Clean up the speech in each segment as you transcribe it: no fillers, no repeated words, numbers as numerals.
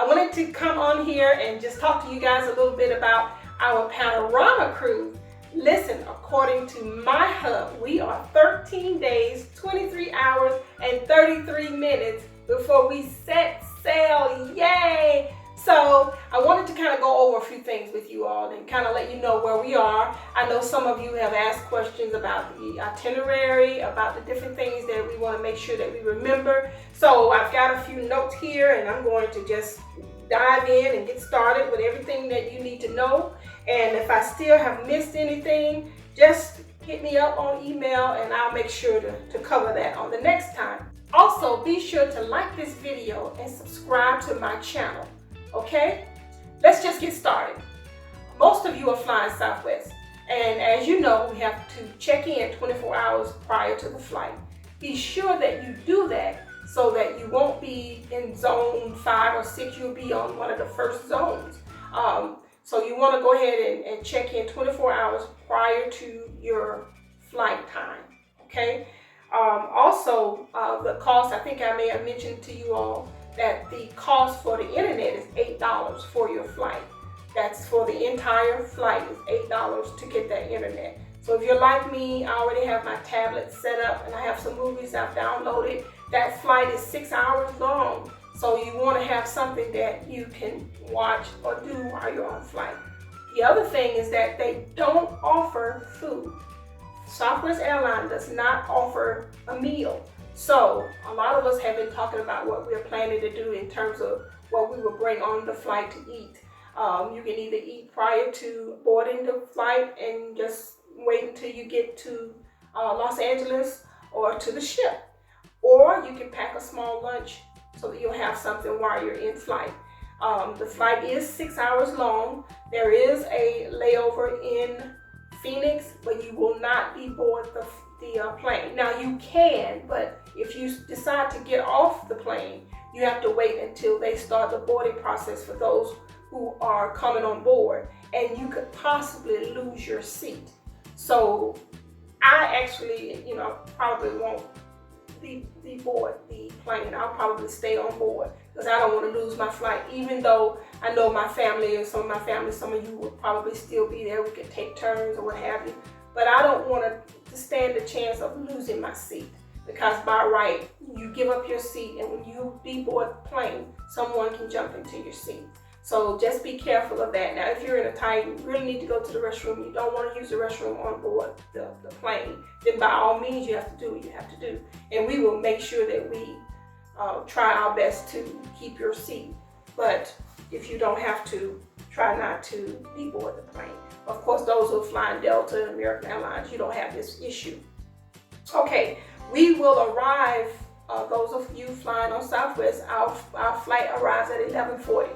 I wanted to come on here and just talk to you guys a little bit about our Panorama cruise. Listen, according to my hub, we are 13 days, 23 hours, and 33 minutes before we set sail. Yay! So I wanted to kind of go over a few things with you all and kind of let you know where we are. I know some of you have asked questions about the itinerary, about the different things that we want to make sure that we remember. So I've got a few notes here and I'm going to just dive in and get started with everything that you need to know. And if I still have missed anything, just hit me up on email and I'll make sure to cover that on the next time. Also, be sure to like this video and subscribe to my channel. Okay, let's just get started. Most of you are flying Southwest, and as you know, we have to check in 24 hours prior to the flight. Be sure that you do that so that you won't be in zone 5 or 6, you'll be on one of the first zones. So you want to go ahead and check in 24 hours prior to your flight time, okay? Also, the cost, I think I may have mentioned to you all that the cost for the internet is $8 for your flight. That's for the entire flight is $8 to get that internet. So if you're like me, I already have my tablet set up and I have some movies I've downloaded. That flight is 6 hours long. So you want to have something that you can watch or do while you're on flight. The other thing is that they don't offer food. Southwest Airlines does not offer a meal. So a lot of us have been talking about what we're planning to do in terms of what we will bring on the flight to eat. You can either eat prior to boarding the flight and just wait until you get to Los Angeles or to the ship. Or you can pack a small lunch so that you'll have something while you're in flight. The flight is 6 hours long. There is a layover in Phoenix, but you will not be board the plane. Now you can, but if you decide to get off the plane, you have to wait until they start the boarding process for those who are coming on board, and you could possibly lose your seat. So I actually, probably won't board the plane. I'll probably stay on board because I don't want to lose my flight, even though I know my family and some of you will probably still be there. We could take turns or what have you. But I don't want to stand the chance of losing my seat because by right, you give up your seat and when you deboard the plane, someone can jump into your seat. So just be careful of that. Now, if you're in a tie, you really need to go to the restroom, you don't want to use the restroom on board the plane, then by all means, you have to do what you have to do. And we will make sure that we try our best to keep your seat. But if you don't have to, try not to deboard the plane. Of course, those who are flying Delta and American Airlines, you don't have this issue. Okay, we will arrive, those of you flying on Southwest, our flight arrives at 11:40.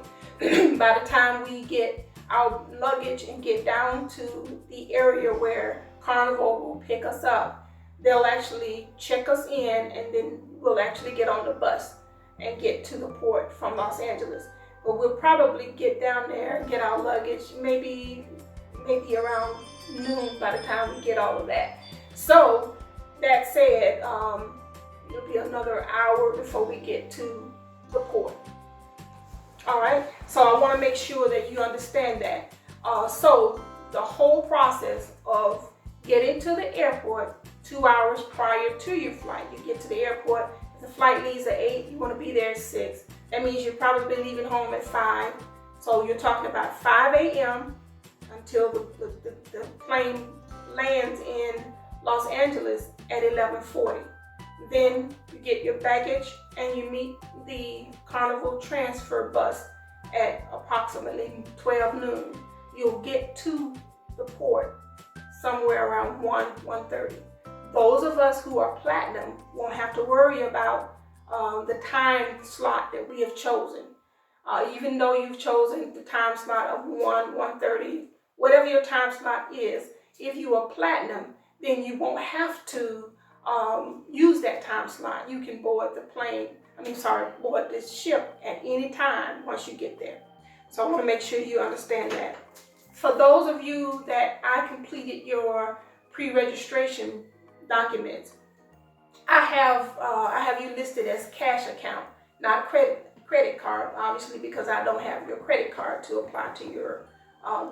By the time we get our luggage and get down to the area where Carnival will pick us up, they'll actually check us in and then we'll actually get on the bus and get to the port from Los Angeles. But we'll probably get down there and get our luggage maybe around noon by the time we get all of that. So that said, it'll be another hour before we get to the port. All right, so I want to make sure that you understand that. So the whole process of getting to the airport 2 hours prior to your flight, you get to the airport, if the flight leaves at 8, you want to be there at 6. That means you're probably leaving home at 5. So you're talking about 5 a.m. until the plane lands in Los Angeles at 11:40. Then you get your baggage and you meet the Carnival transfer bus at approximately 12 noon. You'll get to the port somewhere around 1:30. Those of us who are platinum won't have to worry about the time slot that we have chosen. Even though you've chosen the time slot of 1:30, whatever your time slot is, if you are platinum, then you won't have to use that time slot. You can board board this ship at any time once you get there. So I want to make sure you understand that. For those of you that I completed your pre-registration documents, I have you listed as cash account, not credit credit card, obviously, because I don't have your credit card to apply to your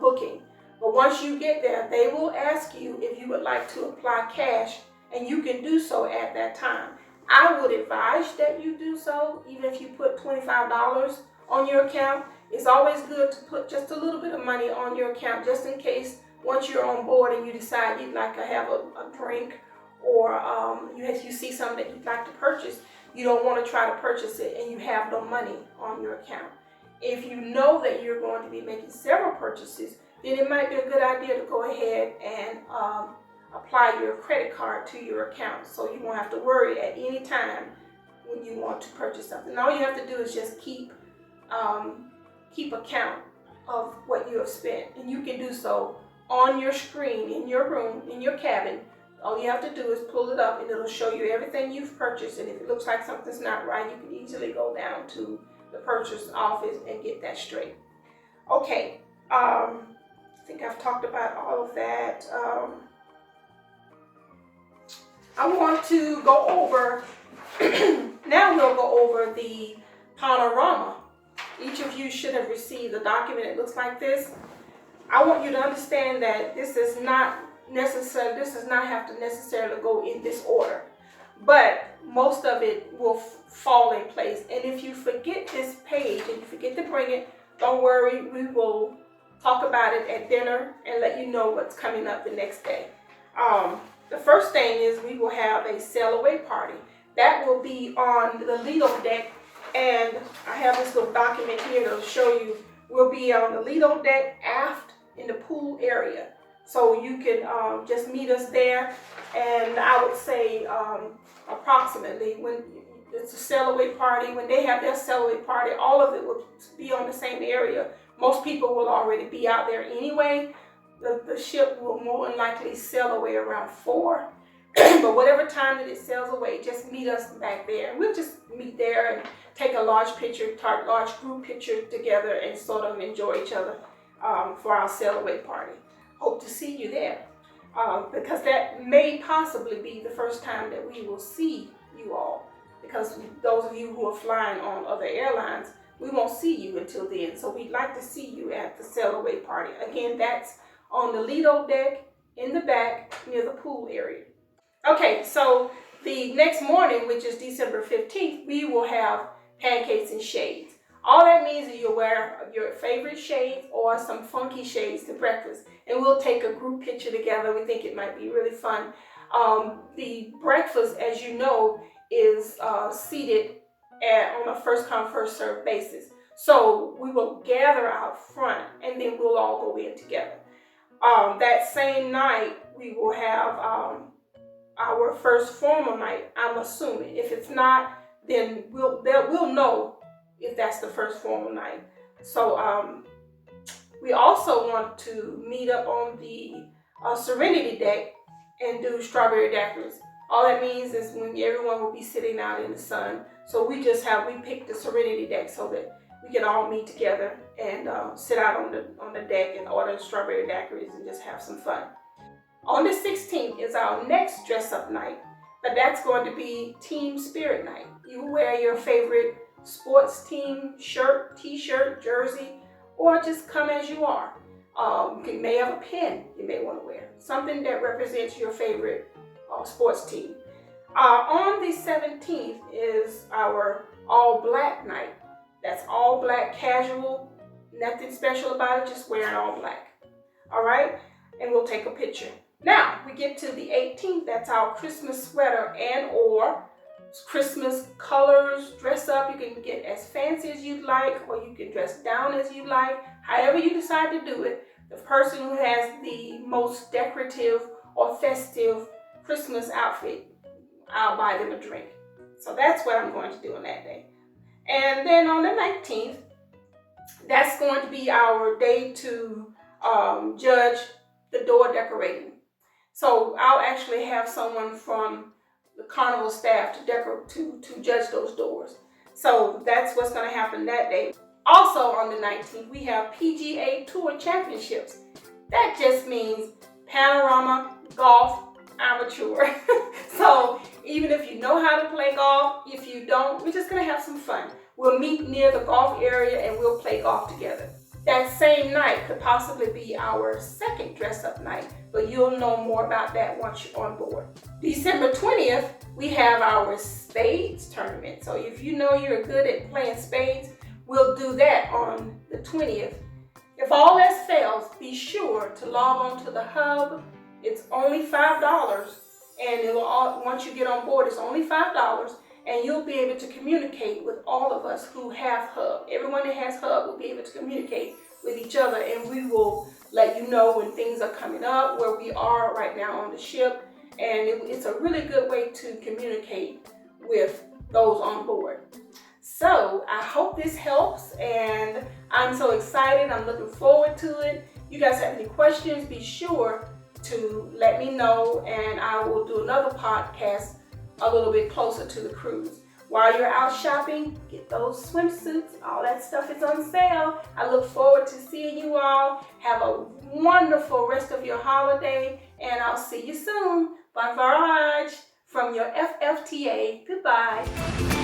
booking. But once you get there, they will ask you if you would like to apply cash, and you can do so at that time. I would advise that you do so, even if you put $25 on your account. It's always good to put just a little bit of money on your account, just in case once you're on board and you decide you'd like to have a drink, or you see something that you'd like to purchase, you don't want to try to purchase it and you have no money on your account. If you know that you're going to be making several purchases, then it might be a good idea to go ahead and apply your credit card to your account, so you won't have to worry at any time when you want to purchase something. All you have to do is just keep account of what you have spent, and you can do so on your screen in your room, in your cabin. All you have to do is pull it up and it'll show you everything you've purchased, and if it looks like something's not right, you can easily go down to the purchase office and get that straight. Okay, I think I've talked about all of that. I want to go over, now we'll go over the Panorama. Each of you should have received a document that looks like this. I want you to understand that this does not have to necessarily go in this order, but most of it will fall in place. And if you forget this page and you forget to bring it, don't worry, we will talk about it at dinner and let you know what's coming up the next day. The first thing is we will have a sail away party. That will be on the Lido deck, and I have this little document here to show you. We'll be on the Lido deck aft in the pool area. So you can just meet us there, and I would say approximately, when it's a sail away party, when they have their sail away party, all of it will be on the same area. Most people will already be out there anyway. The ship will more than likely sail away around 4. But whatever time that it sails away, just meet us back there. And we'll just meet there and take a large group picture together and sort of enjoy each other for our sail away party. Hope to see you there, because that may possibly be the first time that we will see you all, because those of you who are flying on other airlines, we won't see you until then. So we'd like to see you at the sail away party. Again, that's on the Lido deck in the back near the pool area. Okay, so the next morning, which is December 15th, we will have pancakes and shades. All that means is you'll wear your favorite shades or some funky shades to breakfast, and we'll take a group picture together. We think it might be really fun. The breakfast, as you know, is seated on a first come, first served basis. So we will gather out front, and then we'll all go in together. That same night, we will have our first formal night, I'm assuming. If it's not, then we'll know if that's the first formal night. So we also want to meet up on the Serenity deck and do strawberry daiquiris. All that means is when everyone will be sitting out in the sun. So we picked the Serenity deck so that we can all meet together and sit out on the deck and order strawberry daiquiris and just have some fun. On the 16th is our next dress up night, but that's going to be Team Spirit night. You wear your favorite sports team shirt, t-shirt, jersey, or just come as you are. You may have a pin you may want to wear, something that represents your favorite sports team. On the 17th is our all black night. That's all black casual, nothing special about it, just wearing all black. All right, and we'll take a picture. Now we get to the 18th. That's our Christmas sweater and or Christmas colors dress up. You can get as fancy as you'd like, or you can dress down as you like. However you decide to do it, the person who has the most decorative or festive Christmas outfit, I'll buy them a drink. So that's what I'm going to do on that day. And then on the 19th, that's going to be our day to judge the door decorating. So I'll actually have someone from the carnival staff to judge those doors. So that's what's going to happen that day. Also on the 19th, we have PGA Tour Championships. That just means Panorama Golf Amateur. So even if you know how to play golf, if you don't, we're just going to have some fun. We'll meet near the golf area and we'll play golf together. That same night could possibly be our second dress-up night, but you'll know more about that once you're on board. December 20th, we have our spades tournament. So if you know you're good at playing spades, we'll do that on the 20th. If all else fails, be sure to log on to the hub. It's only $5, and once you get on board, it's only $5, and you'll be able to communicate with all of us who have hub. Everyone that has hub will be able to communicate with each other, and we will let you know when things are coming up, where we are right now on the ship, and it's a really good way to communicate with those on board. So I hope this helps, and I'm so excited. I'm looking forward to it. You guys have any questions, be sure to let me know, and I will do another podcast a little bit closer to the cruise. While you're out shopping, get those swimsuits. All that stuff is on sale. I look forward to seeing you all. Have a wonderful rest of your holiday, and I'll see you soon. Bon voyage from your FFTA. Goodbye.